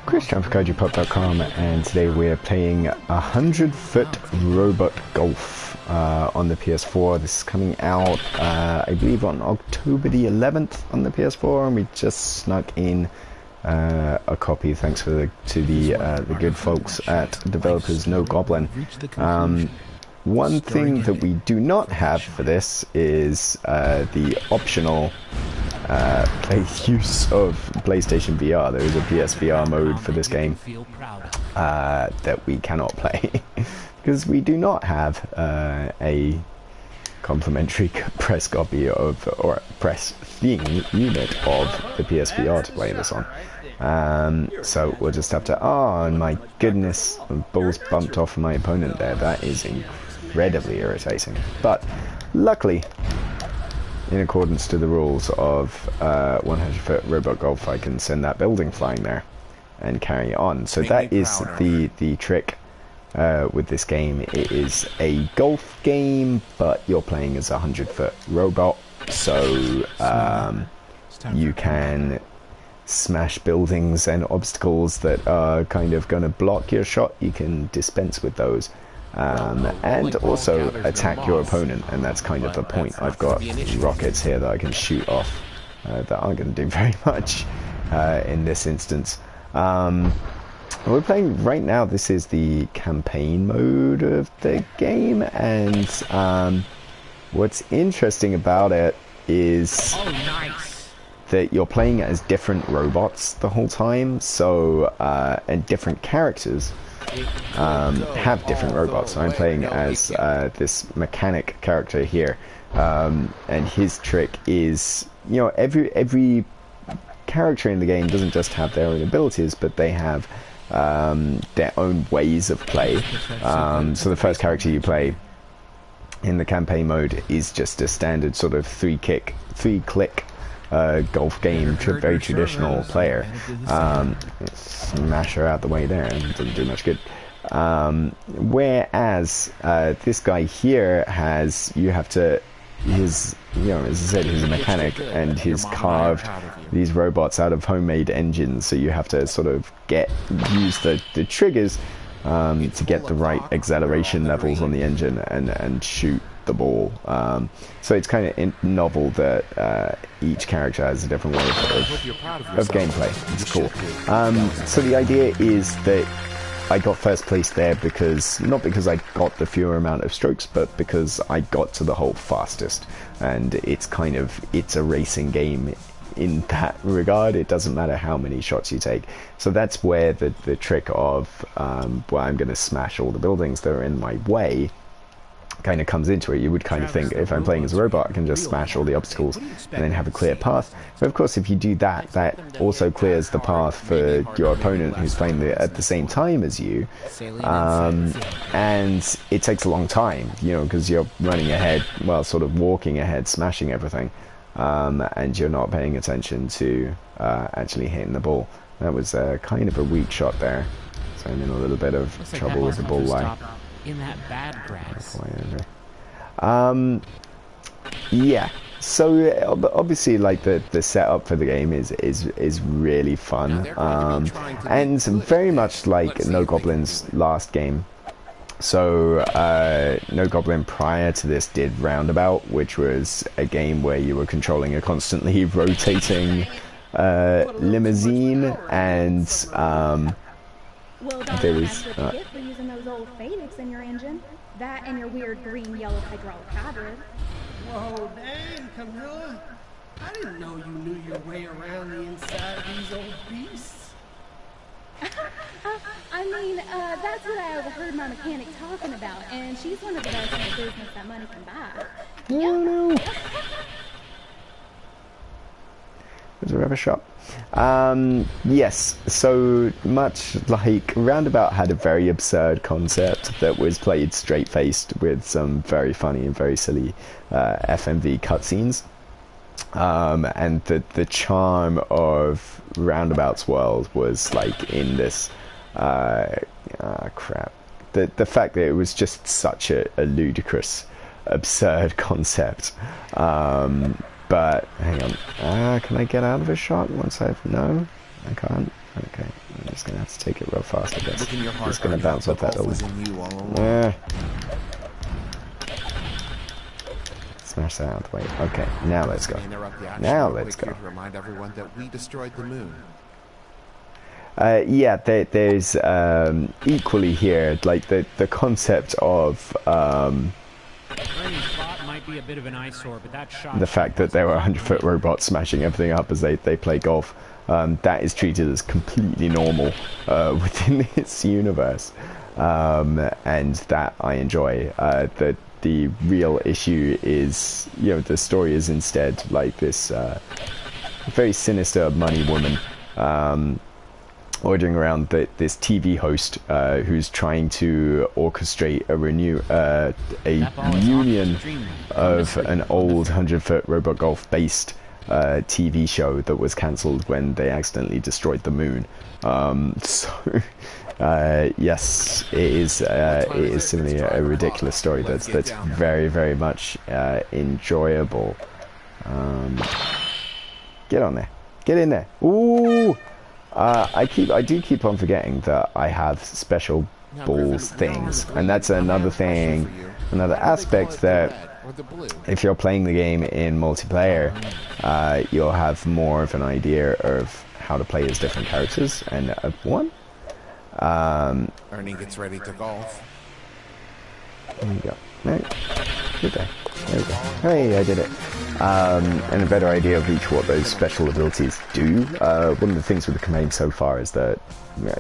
ChrisTrampCardUpub.com, and today we're playing 100-foot robot golf on the PS4. This is coming out, I believe, on October the 11th on the PS4, and we just snuck in a copy thanks to the good folks at developers No Goblin. One thing that we do not have for this is the optional use of PlayStation VR. There is a PSVR mode for this game that we cannot play because we do not have a complimentary press copy of, or press thing unit of the PSVR to play this on. So we'll just have to... Oh, my goodness, the ball's bumped off my opponent there. That is incredibly irritating. But luckily, in accordance to the rules of 100-foot robot golf, I can send that building flying there and carry it on. So that is the trick with this game. It is a golf game, but you're playing as a 100-foot robot, so you can smash buildings and obstacles that are kind of going to block your shot. You can dispense with those. And also attack your opponent, and that's kind of the point. I've got rockets here that I can shoot off that aren't going to do very much in this instance. We're playing right now. This is the campaign mode of the game, and what's interesting about it is that you're playing as different robots the whole time, so and different characters have different robots. I'm playing as this mechanic character here, and his trick is, you know, every character in the game doesn't just have their own abilities, but they have their own ways of play. So the first character you play in the campaign mode is just a standard sort of three-click golf game, very traditional player. Smash her out the way there, and doesn't do much good. Whereas this guy here has, you have to, as I said, he's a mechanic, and he's carved these robots out of homemade engines, so you have to sort of use the triggers to get the right acceleration levels on the engine and shoot the ball. So it's kind of novel that each character has a different way of gameplay. It's cool. So the idea is that I got first place there not because I got the fewer amount of strokes, but because I got to the hole fastest, and it's a racing game in that regard. It doesn't matter how many shots you take. So that's where the trick of well, I'm going to smash all the buildings that are in my way kind of comes into it. You would kind of think, if I'm playing as a robot, I can just smash all the obstacles and then have a clear path. But of course, if you do that, that also clears the path for your opponent who's playing at the same time as you. And it takes a long time, because you're running ahead, well, sort of walking ahead, smashing everything, and you're not paying attention to actually hitting the ball. That was kind of a weak shot there, so I'm in a little bit of trouble with the ball line. In that bad grass. Yeah. So obviously, like the setup for the game is really fun, and very much like No Goblin's last game. So No Goblin prior to this did Roundabout, which was a game where you were controlling a constantly rotating limousine, and there was for using those old Phoenix in your engine. That and your weird green yellow hydraulic hybrid. Whoa, dang, Camilla. I didn't know you knew your way around the inside of these old beasts. I mean, that's what I overheard my mechanic talking about, and she's one of the best in the business that money can buy. Oh no. Was there ever a shot? Yes, so much like Roundabout had a very absurd concept that was played straight-faced with some very funny and very silly FMV cutscenes. And the charm of Roundabout's world was like in this crap. The fact that it was just such a ludicrous, absurd concept. But hang on, can I get out of a shot once I've no? I can't. Okay, I'm just gonna have to take it real fast, I guess. Look in your heart, It's gonna bounce off that the golf little... was in you all along. Yeah. Smash that out of the way. Okay, now let's go. Now let's go. To remind everyone that we destroyed the moon. Yeah, there's equally here, like the concept of might be a bit of an eyesore, but that shot the fact that there were 100-foot robots smashing everything up as they play golf. That is treated as completely normal within this universe, and that I enjoy. The real issue is, you know, the story is instead like this very sinister money woman ordering around this TV host who's trying to orchestrate a reunion of an old 100-foot robot golf based TV show that was cancelled when they accidentally destroyed the moon. Yes, it is similarly a ridiculous story that's very, very much enjoyable. Get on there, get in there. Ooh. I do keep on forgetting that I have special balls things, and that's another thing, another aspect that if you're playing the game in multiplayer, you'll have more of an idea of how to play as different characters. And one, Ernie gets ready to golf. there you go. No, good day. There we go. Hey, I did it. And a better idea of each what those special abilities do. One of the things with the campaign so far is that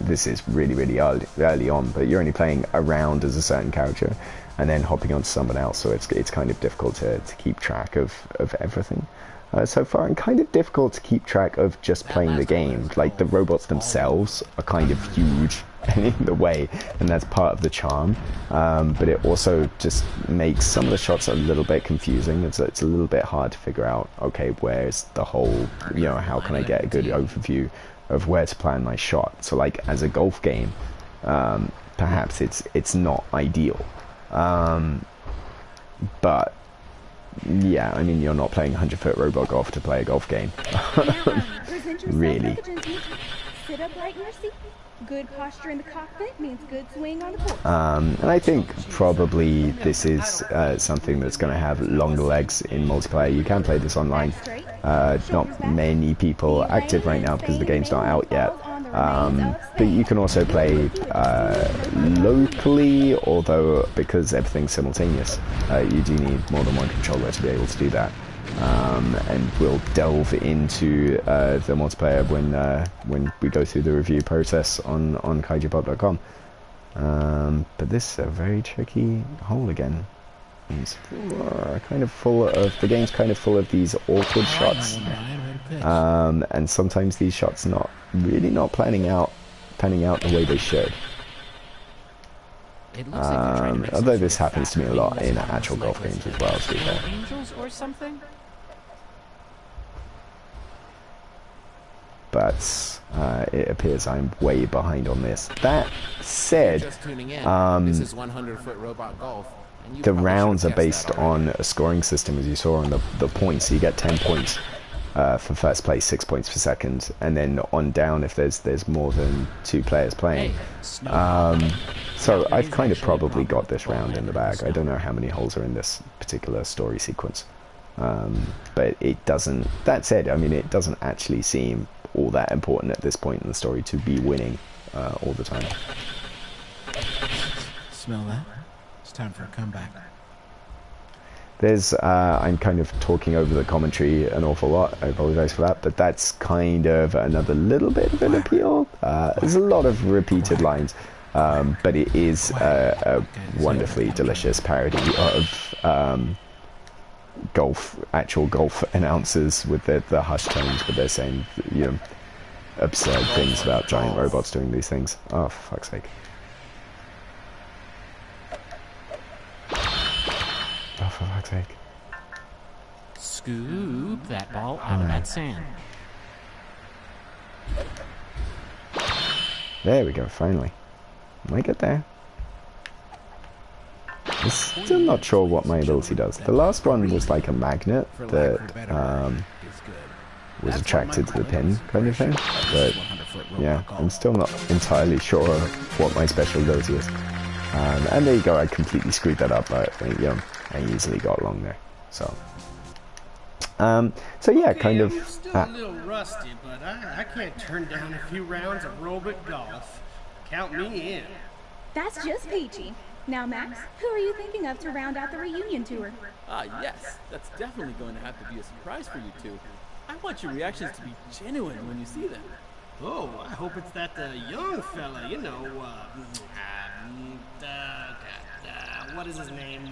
this is really, really early on, but you're only playing around as a certain character and then hopping onto someone else, so it's kind of difficult to keep track of everything. So far, and kind of difficult to keep track of just playing the game. Like, the robots themselves are kind of huge in the way, and that's part of the charm. But it also just makes some of the shots a little bit confusing. It's a little bit hard to figure out, okay, where's the whole, you know, how can I get a good overview of where to plan my shot? So, like, as a golf game, perhaps it's not ideal. But yeah, I mean, you're not playing 100-foot robot golf to play a golf game. Really. Sit upright in your seat. Good posture in the cockpit means good swing on the course. And I think probably this is something that's going to have longer legs in multiplayer. You can play this online. Not many people active right now because the game's not out yet. But you can also play locally, although because everything's simultaneous, you do need more than one controller to be able to do that. And we'll delve into the multiplayer when we go through the review process on kaijupop.com. But this is a very tricky hole again. It's kind of full of the game's kind of full of these awkward shots, and sometimes these shots not panning out the way they should. Although this happens to me a lot in actual golf games as well, to be fair. Angels or something? But it appears I'm way behind on this. That said, Just tuning in. This is 100-foot robot golf. And you the probably rounds should are have based guessed that already. on a scoring system, as you saw on the points. So you get 10 points for first place, 6 points per second, and then on down if there's more than 2 players playing. So I've kind of probably got this round in the bag. I don't know how many holes are in this particular story sequence, but it doesn't. That said, I mean, it doesn't actually seem all that important at this point in the story to be winning all the time. Smell that? It's time for a comeback. There's, I'm kind of talking over the commentary an awful lot. I apologize for that, but that's kind of another little bit of an appeal. There's a lot of repeated lines, but it is a wonderfully delicious parody of actual golf announcers with the hushed tones, but they're saying, you know, absurd things about giant robots doing these things. Oh, for fuck's sake. Oh, for fuck's sake. Scoop that ball out of that sand. There we go, finally. Might get there. I'm still not sure what my ability does. The last one was like a magnet that was attracted to the pin kind of thing, but Yeah, I'm still not entirely sure what my special ability is. And there you go, I completely screwed that up, but you know, I easily got along there. So yeah, kind of. I'm still a little rusty, but I can't turn down a few rounds of robot golf. Count me in. That's just peachy. Now, Max, who are you thinking of to round out the reunion tour? Yes, that's definitely going to have to be a surprise for you two. I want your reactions to be genuine when you see them. Oh, I hope it's that young fella, you know, what is his name?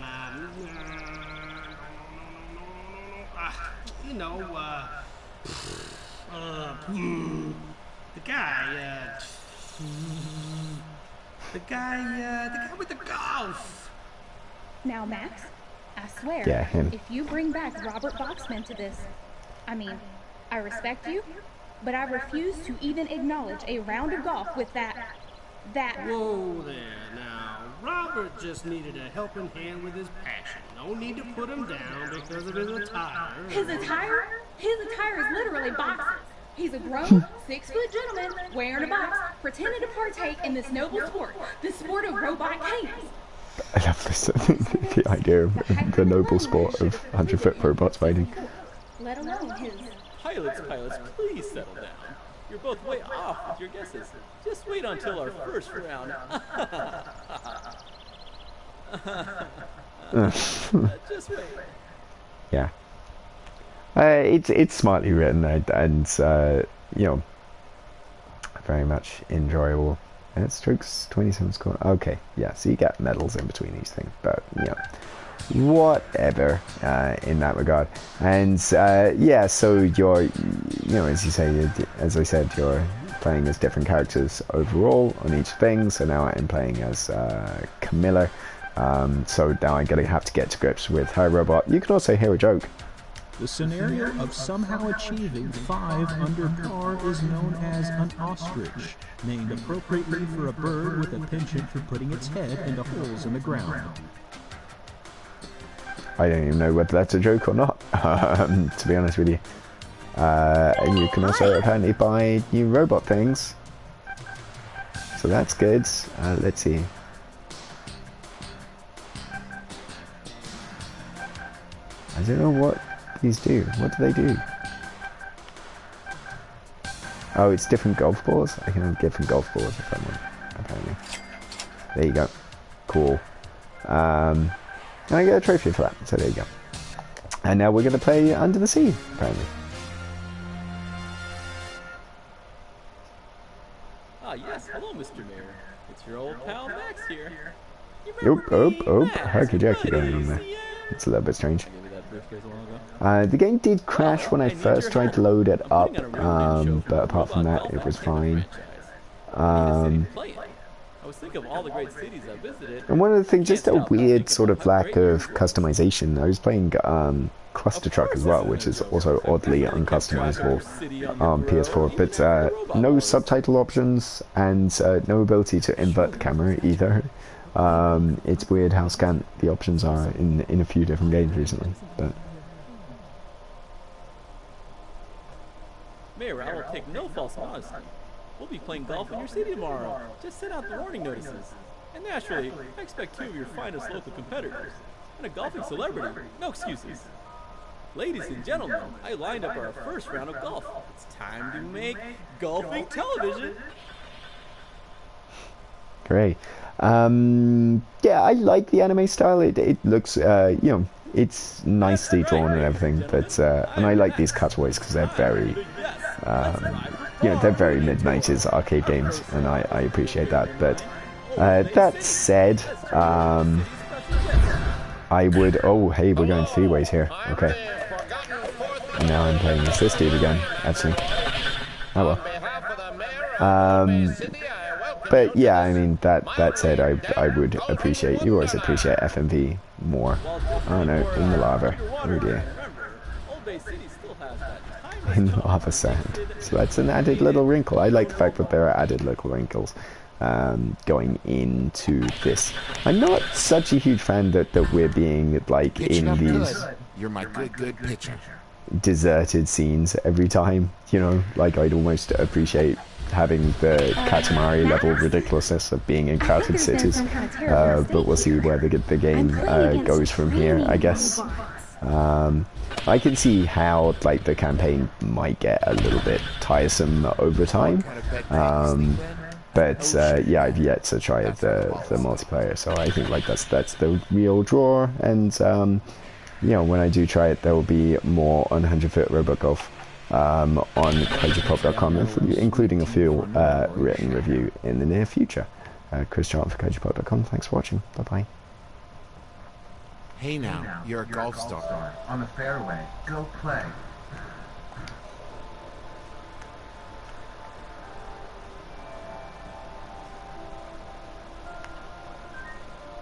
You know, the guy, the guy with the golf. Now, Max, I swear, Yeah, him. if you bring back Robert Boxman to this, I mean, I respect you, but I refuse to even acknowledge a round of golf with that. Whoa there, now. Robert just needed a helping hand with his passion. No need to put him down because of his attire. His attire? His attire is literally boxes. He's a grown, 6-foot gentleman wearing a box, pretending to partake in this noble sport, the sport of robot cannons. I love this, the idea of the noble sport of 100-foot robots fighting. Let alone his. Pilots, please settle down. You're both way off with your guesses. Just wait until our first round. Just wait. Yeah. It's smartly written and you know, very much enjoyable. And it strokes 27 score. Okay, yeah, so you get medals in between these things, but you know, whatever in that regard. And yeah, so you're, you know, as you say, as I said, you're playing as different characters overall on each thing. So now I'm playing as Camilla. So now I'm gonna have to get to grips with her robot. You can also hear a joke. The scenario of somehow achieving 5 under par is known as an ostrich, named appropriately for a bird with a penchant for putting its head into holes in the ground. I don't even know whether that's a joke or not, to be honest with you. And you can also apparently buy new robot things. So that's good. Let's see. I don't know what these do. What do they do? Oh, it's different golf balls? I can have different golf balls if I want, apparently. There you go. Cool. And I get a trophy for that, so there you go. And now we're going to play Under the Sea, apparently. Yes, hello, Mr. Mayor. It's your old pal Max here. Herky jerky going on there. It's a little bit strange. The game did crash when I first tried to load it up, but apart from that, it was fine. And one of the things, just a weird sort of lack of customization. I was playing Cluster Truck as well, which is also oddly uncustomizable on PS4, but no subtitle options and no ability to invert the camera either. It's weird how scant the options are in a few different games recently, but Mayor, I will take no false modesty. We'll be playing golf in your city tomorrow. Just send out the warning notices. And naturally, I expect 2 of your finest local competitors. And a golfing celebrity. No excuses. Ladies and gentlemen, I lined up our first round of golf. It's time to make golfing television. Great. Yeah, I like the anime style. It looks, you know, it's nicely drawn and everything, but and I like these cutaways because they're very, you know, they're very mid-90s arcade games, and I appreciate that. But that said, I would. Oh, hey, we're going 3 ways here. Okay. And now I'm playing as this dude again. Actually. Oh well. But yeah, I mean, that said, I would appreciate, you always appreciate FMV more. Oh no, in the lava. Oh dear. In lava sand. So that's an added little wrinkle. I like the fact that there are added little wrinkles going into this. I'm not such a huge fan that we're being like in these You're my good pitcher. deserted scenes every time, you know, like I'd almost appreciate having the Katamari level ridiculousness of being in crowded cities. But we'll see where the game goes from here, I guess. I can see how like the campaign might get a little bit tiresome over time. But yeah, I've yet to try the multiplayer, so I think like that's the real draw. And you know, when I do try it, there will be more on 100-foot robot golf on CodePop.com, including a full written review in the near future. Chris Charlton for CodePop.com. Thanks for watching. Bye bye. Hey now, you're a golf star. On the fairway, go play.